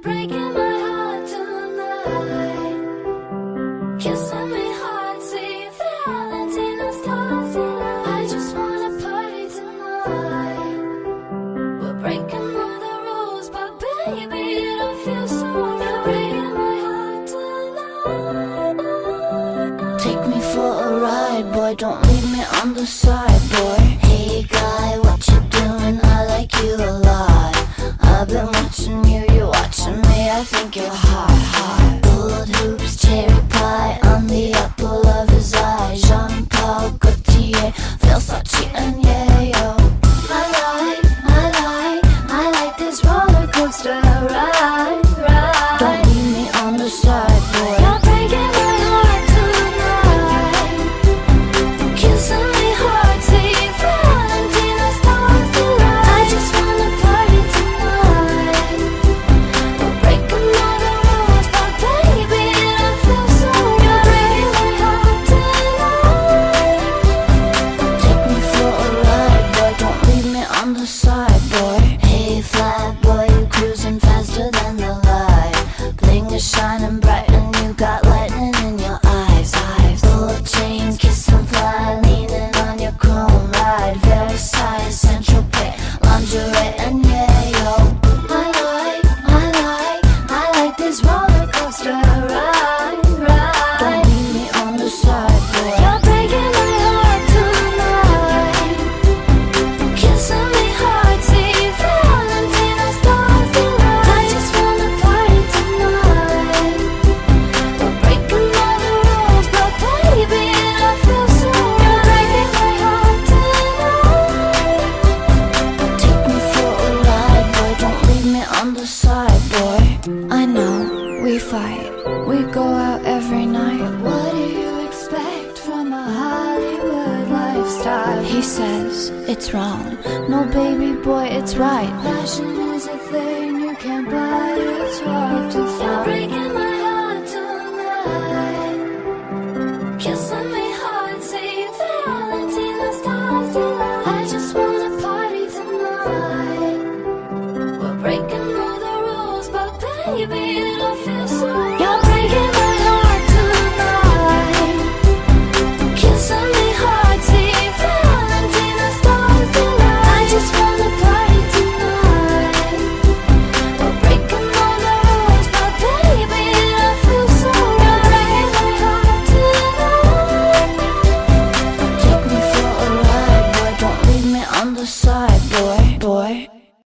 You're breaking my heart tonight. Kissing me hard, see Valentina's stars delight. I just wanna party tonight. We're breaking all the rules, but baby, it don't feel so right. You're breaking my heart tonight. Take me for a ride, boy, don't leave me on the side, boy. Hey guy, what you doing? I like you a lot. I've been watching you, you're watching me, I think you're hot, hot. Gold hoops, cherry pie, on the apple of his eye. Jean-Paul Gaultier, Versace and Yayo. I like this roller coaster ride, ride. Don't leave me on the side, boy. You're breaking my heart tonight. Kissing me hard, see Valentina's stars delight. I just wanna party tonight. We're breaking all the rules, but baby, it don't feel so right. You're breaking my heart tonight. Take me for a ride, boy, don't leave me on the side, boy. Hey flat boy, you cruising faster than the light. Bling is shining bright and you got lightning in your eyes, eyes. Gold chain, kiss and fly, leaning on your chrome ride. Versailles, Central Pay, lingerie and yayo. I like this roller coaster ride, ride. Don't leave me on the side, boy. You're breaking my heart tonight. Kissing me hard, see Valentina's stars delight. I just wanna party tonight. We're breaking all the rules, but baby, it don't feel so right. You're breaking my heart tonight. Take me for a ride, boy, don't leave me on the side, boy. I know, we fight, we go out every night. What do you expect from a Hollywood lifestyle? He says it's wrong, no baby boy, it's right. Passion is a thing you can't buy, it's hard to find.